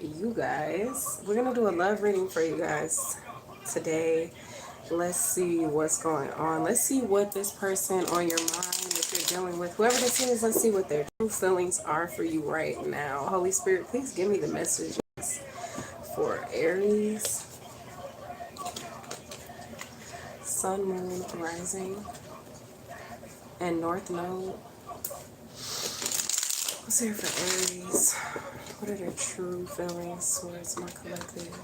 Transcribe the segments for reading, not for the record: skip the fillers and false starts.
you guys. We're gonna do a love reading for you guys today. Let's see what's going on. Let's see what this person on your mind that you're dealing with, whoever this is, let's see what their true feelings are for you right now. Holy Spirit, please give me the messages for Aries, Sun, Moon, Rising, and North Node. Let's hear for Aries. What are their true feelings towards my collective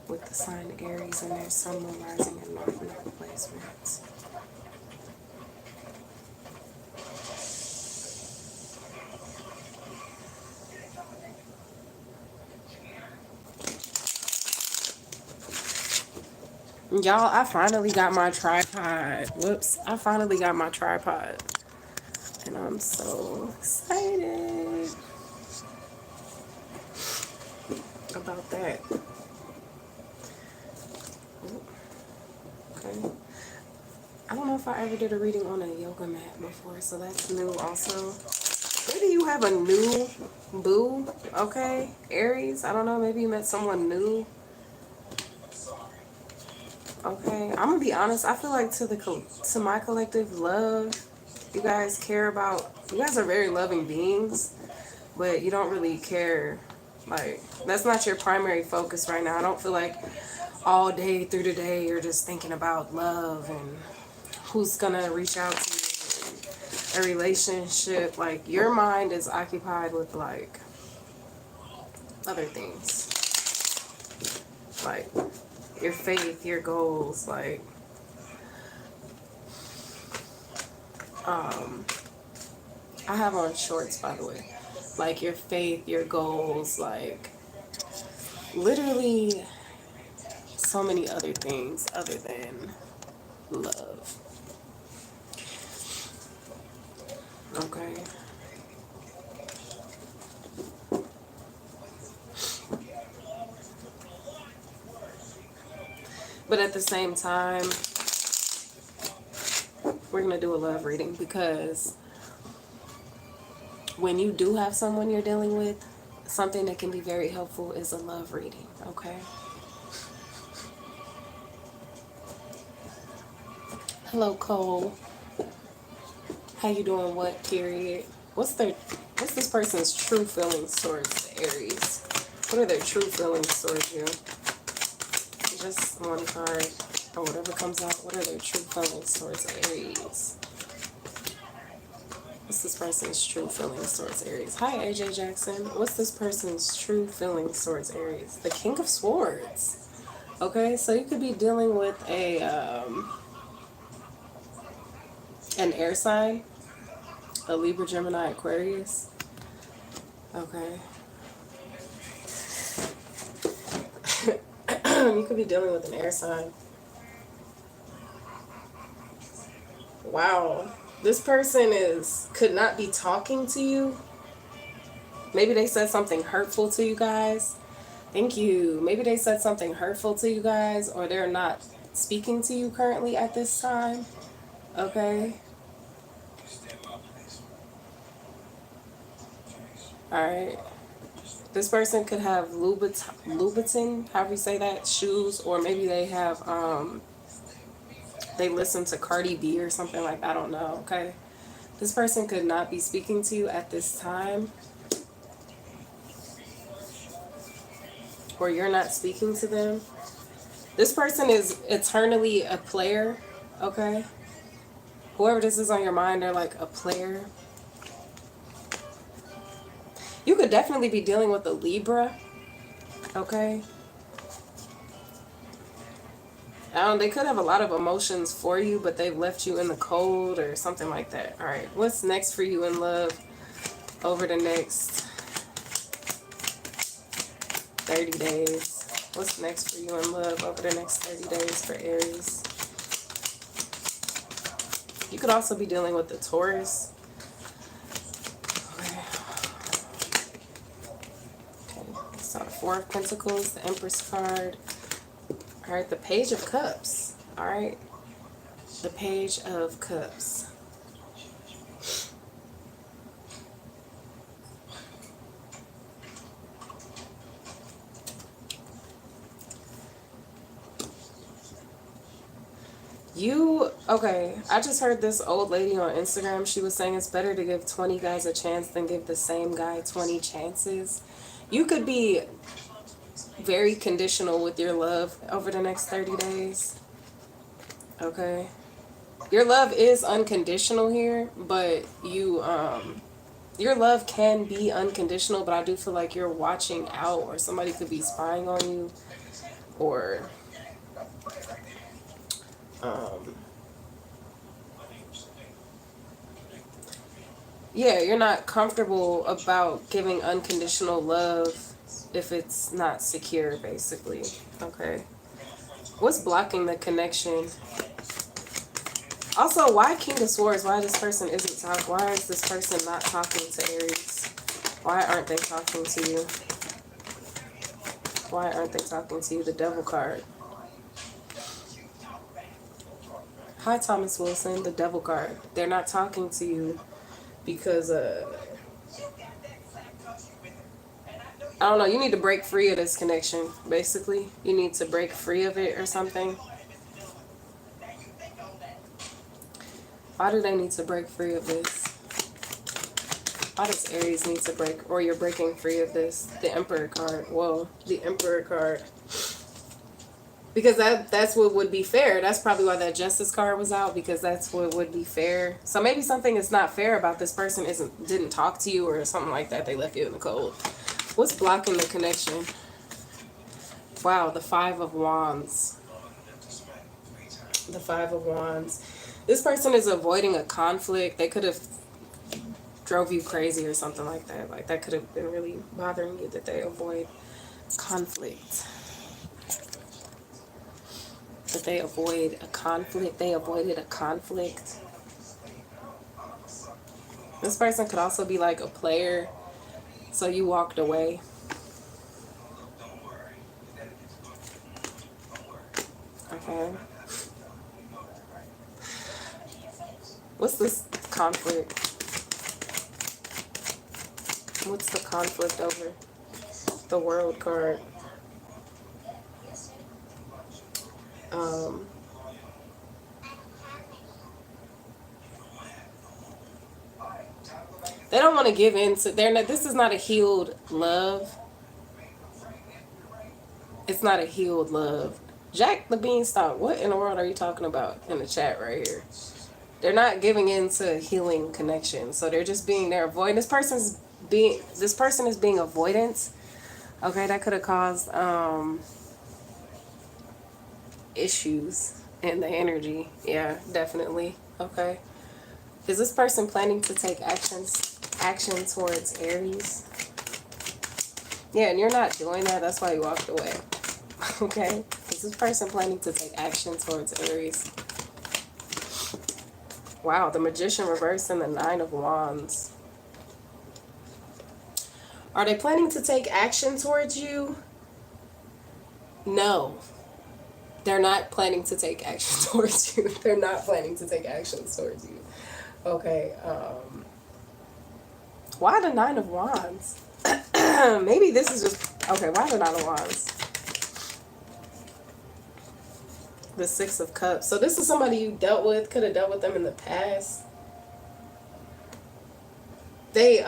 with the sign Aries and their Sun, Moon, Rising, and North Node placements? Y'all, I finally got my tripod. Whoops. I finally got my tripod. And I'm so excited about that. Okay. I don't know if I ever did a reading on a yoga mat before, so that's new also. Maybe you have a new boo, okay? Aries, I don't know, maybe you met someone new. Okay, I'm gonna be honest, I feel like to my collective love, you guys care about, you guys are very loving beings, but you don't really care, like, that's not your primary focus right now. I don't feel like all day through the day you're just thinking about love and who's gonna reach out to you, a relationship. Like, your mind is occupied with, like, other things, like your faith, your goals, like I have on shorts, by the way, like your faith, your goals, like literally so many other things other than love. Okay. But at the same time, we're going to do a love reading because when you do have someone you're dealing with, something that can be very helpful is a love reading, okay? Hello, Cole. How you doing? What period? What's this person's true feelings towards Aries? What are their true feelings towards you? Just one card or whatever comes out. What are their true feelings towards Aries? What's this person's true feelings towards Aries? Hi, AJ Jackson. What's this person's true feelings towards Aries? The King of Swords. Okay, so you could be dealing with an air sign, a Libra, Gemini, Aquarius. Okay. You could be dealing with an air sign. Wow. This person could not be talking to you. Maybe they said something hurtful to you guys. Thank you. Maybe they said something hurtful to you guys, or they're not speaking to you currently at this time. Okay. Alright. This person could have Louboutin, however you say that, shoes, or maybe they have, they listen to Cardi B or something like that. I don't know, okay? This person could not be speaking to you at this time, or you're not speaking to them. This person is eternally a player, okay? Whoever this is on your mind, they're like a player. You could definitely be dealing with a Libra, okay? They could have a lot of emotions for you, but they've left you in the cold or something like that. All right, what's next for you in love over the next 30 days? What's next for you in love over the next 30 days for Aries? You could also be dealing with the Taurus. Okay. So the Four of Pentacles, the Empress card. All right, the Page of Cups. All right, the Page of Cups. Okay, I just heard this old lady on Instagram. She was saying it's better to give 20 guys a chance than give the same guy 20 chances. You could be very conditional with your love over the next 30 days. Okay. Your love is unconditional here, but your love can be unconditional, but I do feel like you're watching out, or somebody could be spying on you, or um yeah, you're not comfortable about giving unconditional love if it's not secure, basically. Okay. What's blocking the connection? Also, why King of Swords? Why this person isn't talking? Why is this person not talking to Aries? Why aren't they talking to you? Why aren't they talking to you? The Devil card. Hi, Thomas Wilson. The Devil card. They're not talking to you because I don't know. You need to break free of this connection. Basically, you need to break free of it or something. Why do they need to break free of this? Why does Aries need to break, or you're breaking free of this? The Emperor card. Whoa, the Emperor card. Because that's what would be fair. That's probably why that Justice card was out, because that's what would be fair. So maybe something is not fair about this person didn't talk to you or something like that. They left you in the cold. What's blocking the connection? Wow, the Five of Wands. The Five of Wands. This person is avoiding a conflict. They could have drove you crazy or something like that. Like, that could have been really bothering you, that they avoid conflict. That they avoid a conflict. They avoided a conflict. This person could also be like a player, so you walked away. Okay. What's this conflict? What's the conflict over? The World card. They don't want to give in to, this is not a healed love. It's not a healed love. Jack the Beanstalk, what in the world are you talking about in the chat right here? They're not giving in to healing connection. So they're just being, they're avoiding. This person is being avoidant. Okay, that could have caused issues in the energy. Yeah, definitely. Okay. Is this person planning to take action towards Aries? Yeah, and you're not doing that. That's why you walked away. Okay. Is this person planning to take action towards Aries? Wow, the Magician reversed and the Nine of Wands. Are they planning to take action towards you? No. They're not planning to take action towards you. They're not planning to take action towards you. Okay. Why the Nine of Wands? Maybe this is just... Okay, why the Nine of Wands? The Six of Cups. So this is somebody you dealt with, could have dealt with them in the past. They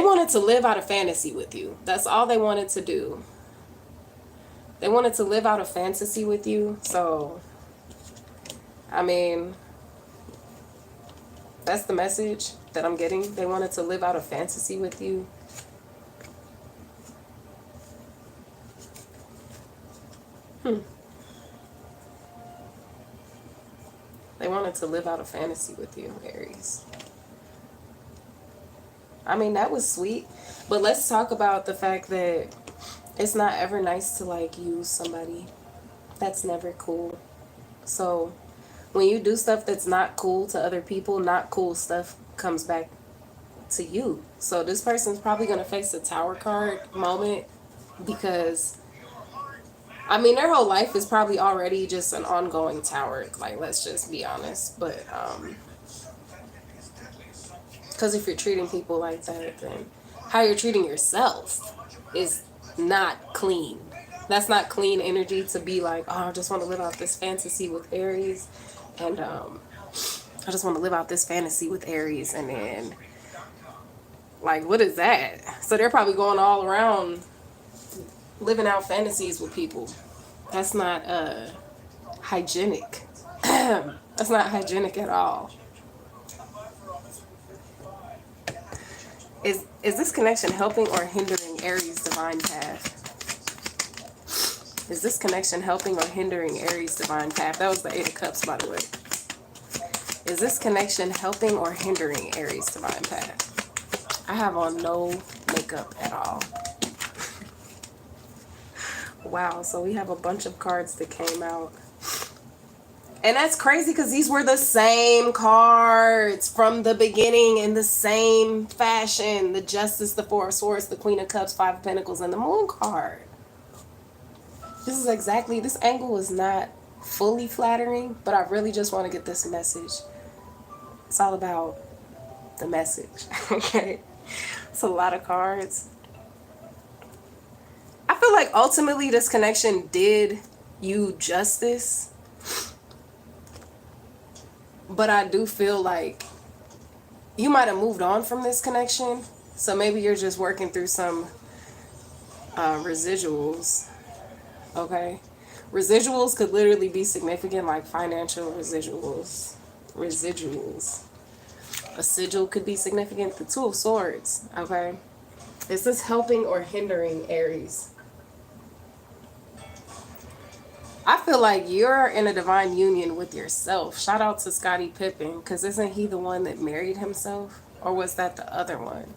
wanted to live out a fantasy with you. That's all they wanted to do. They wanted to live out a fantasy with you. So, I mean, that's the message that I'm getting. They wanted to live out a fantasy with you. They wanted to live out a fantasy with you, Aries. I mean, that was sweet. But let's talk about the fact that it's not ever nice to, like, use somebody. That's never cool. So, when you do stuff that's not cool to other people, not cool stuff comes back to you. So, this person's probably going to face a Tower card moment because... I mean, their whole life is probably already just an ongoing tower. Like, let's just be honest. But, because if you're treating people like that, then how you're treating yourself is not clean. That's not clean energy to be like, oh, I just want to live out this fantasy with Aries. And I just want to live out this fantasy with Aries. And then, like, what is that? So they're probably going all around living out fantasies with people. That's not hygienic. That's not hygienic at all. Is this connection helping or hindering Aries' divine path? Is this connection helping or hindering Aries' divine path? That was the Eight of Cups, by the way. Is this connection helping or hindering Aries' divine path? I have on no makeup at all. Wow, so we have a bunch of cards that came out. And that's crazy because these were the same cards from the beginning in the same fashion. The Justice, the Four of Swords, the Queen of Cups, Five of Pentacles, and the Moon card. This is exactly, this angle is not fully flattering, but I really just want to get this message. It's all about the message, okay? It's a lot of cards. I feel like ultimately this connection did you justice. But I do feel like you might have moved on from this connection. So maybe you're just working through some residuals. Okay? Residuals could literally be significant, like financial residuals. Residuals. A sigil could be significant. The Two of Swords. Okay? Is this helping or hindering Aries? I feel like you're in a divine union with yourself. Shout out to Scottie Pippen, because isn't he the one that married himself? Or was that the other one?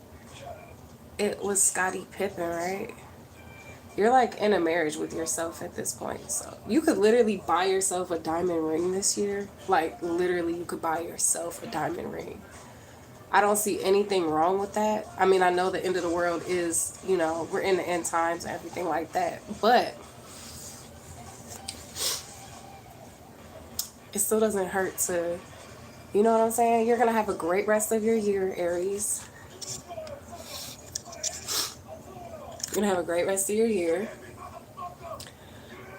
It was Scottie Pippen, right? You're like in a marriage with yourself at this point. So you could literally buy yourself a diamond ring this year. Like literally you could buy yourself a diamond ring. I don't see anything wrong with that. I mean, I know the end of the world is, you know, we're in the end times and everything like that. But it still doesn't hurt to, you know what I'm saying? You're going to have a great rest of your year, Aries. You're going to have a great rest of your year.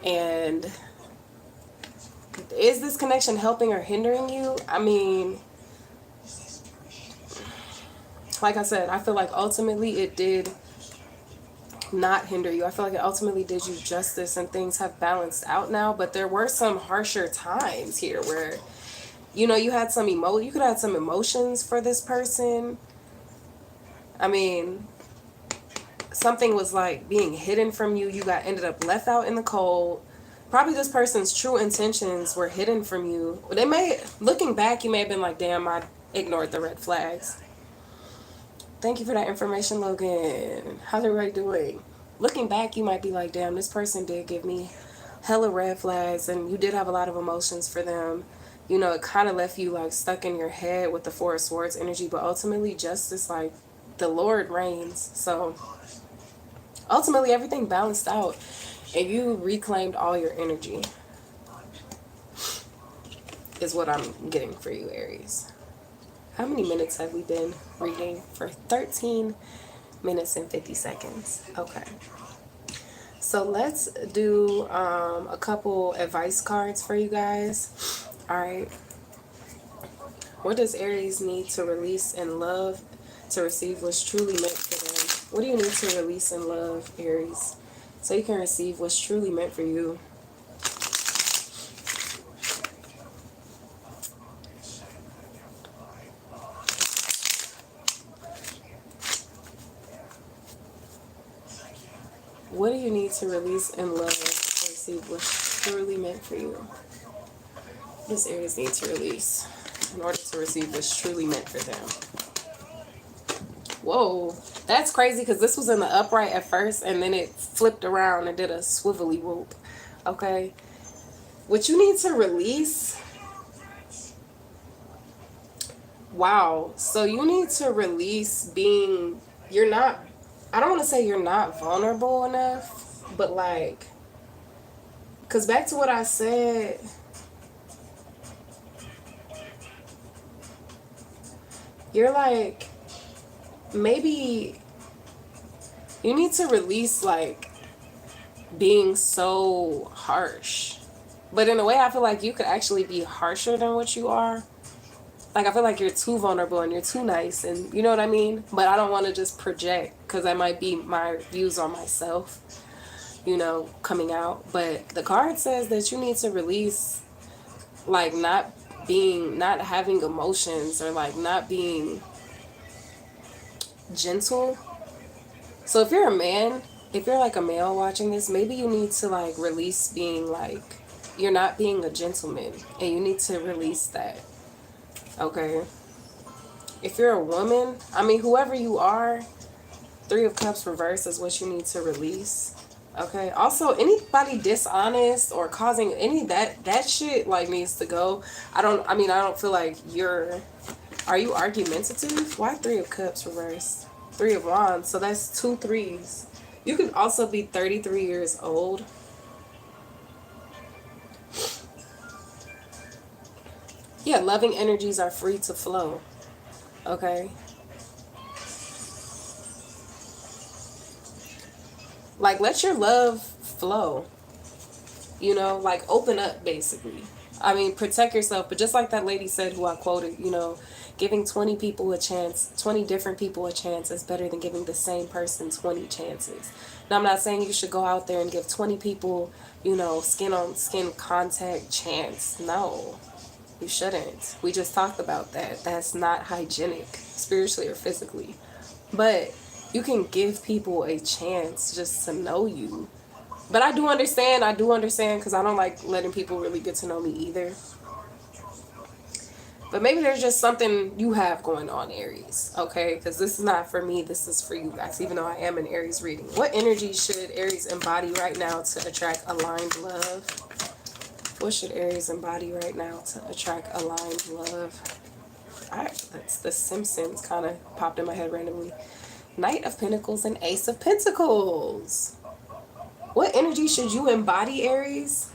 And is this connection helping or hindering you? I mean, like I said, I feel like ultimately it did not hinder you. I feel like it ultimately did you justice and things have balanced out now. But there were some harsher times here where, you know, you had some you could have some emotions for this person. I mean, something was like being hidden from you. You ended up left out in the cold. Probably this person's true intentions were hidden from you. They may, looking back, you may have been like, damn, I ignored the red flags. Thank you for that information, Logan. How's everybody doing? Looking back, you might be like, damn, this person did give me hella red flags, and you did have a lot of emotions for them. You know, it kind of left you like stuck in your head with the Four of Swords energy, but ultimately justice, like the Lord reigns. So ultimately everything balanced out and you reclaimed all your energy is what I'm getting for you, Aries. How many minutes have we been reading? For 13 minutes and 50 seconds. Okay. So let's do a couple advice cards for you guys. All right. What does Aries need to release in love to receive what's truly meant for them? What do you need to release in love, Aries, so you can receive what's truly meant for you? What do you need to release in love to receive what's truly meant for you? What does Aries need to release in order to receive what's truly meant for them? Whoa, that's crazy because this was in the upright at first and then it flipped around and did a swivelly whoop. Okay. What you need to release. Wow. So you need to release being, you're not, I don't want to say you're not vulnerable enough, but like, because back to what I said, you're like, maybe you need to release like being so harsh. But in a way, I feel like you could actually be harsher than what you are. Like, I feel like you're too vulnerable and you're too nice, and you know what I mean? But I don't want to just project, because that might be my views on myself, you know, coming out. But the card says that you need to release, like, not having emotions, or like not being gentle. So if you're a man, if you're like a male watching this, maybe you need to like release being like, you're not being a gentleman, and you need to release that. Okay. If you're a woman, I mean, whoever you are, Three of Cups reverse is what you need to release. Okay. Also, anybody dishonest or causing any that shit like needs to go. I don't feel like are you argumentative? Why Three of Cups reverse? Three of Wands. So that's two threes. You could also be 33 years old. Yeah, loving energies are free to flow. Okay. Like, let your love flow. You know, like, open up, basically. I mean, protect yourself. But just like that lady said, who I quoted, you know, giving 20 people a chance, 20 different people a chance is better than giving the same person 20 chances. Now, I'm not saying you should go out there and give 20 people, you know, skin on skin contact chance. No, you shouldn't. We just talked about that. That's not hygienic, spiritually or physically. But you can give people a chance just to know you. But I do understand, because I don't like letting people really get to know me either. But maybe there's just something you have going on, Aries, okay? Because this is not for me, this is for you guys, even though I am an Aries reading. What energy should Aries embody right now to attract aligned love? What should Aries embody right now to attract aligned love? That's the Simpsons kind of popped in my head randomly. Knight of Pentacles and Ace of Pentacles. What energy should you embody, Aries,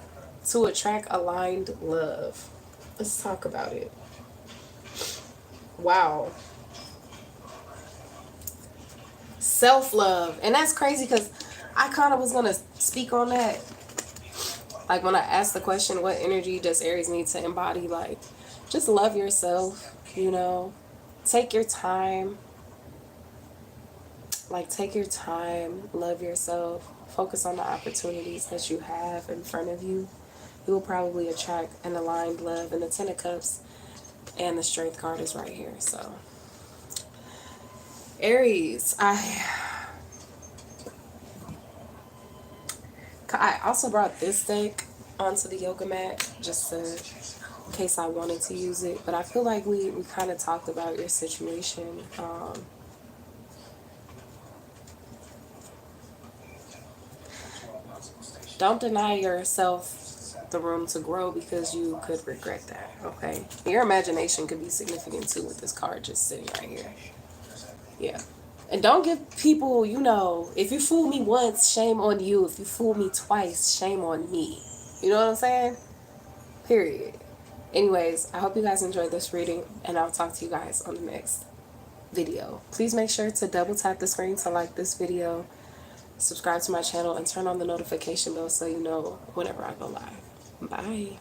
to attract aligned love? Let's talk about it. Wow. Self-love. And that's crazy because I kind of was going to speak on that. Like, when I asked the question, what energy does Aries need to embody? Like, just love yourself, you know. Take your time. Like, take your time. Love yourself. Focus on the opportunities that you have in front of you. You will probably attract an aligned love. And the Ten of Cups and the Strength card is right here. So, Aries, I also brought this deck onto the yoga mat just in case I wanted to use it. But I feel like we kind of talked about your situation. Don't deny yourself the room to grow, because you could regret that, okay? Your imagination could be significant too with this card just sitting right here. Yeah. And don't give people, you know, if you fool me once, shame on you. If you fool me twice, shame on me. You know what I'm saying? Period. Anyways, I hope you guys enjoyed this reading, and I'll talk to you guys on the next video. Please make sure to double tap the screen to like this video, subscribe to my channel, and turn on the notification bell so you know whenever I go live. Bye.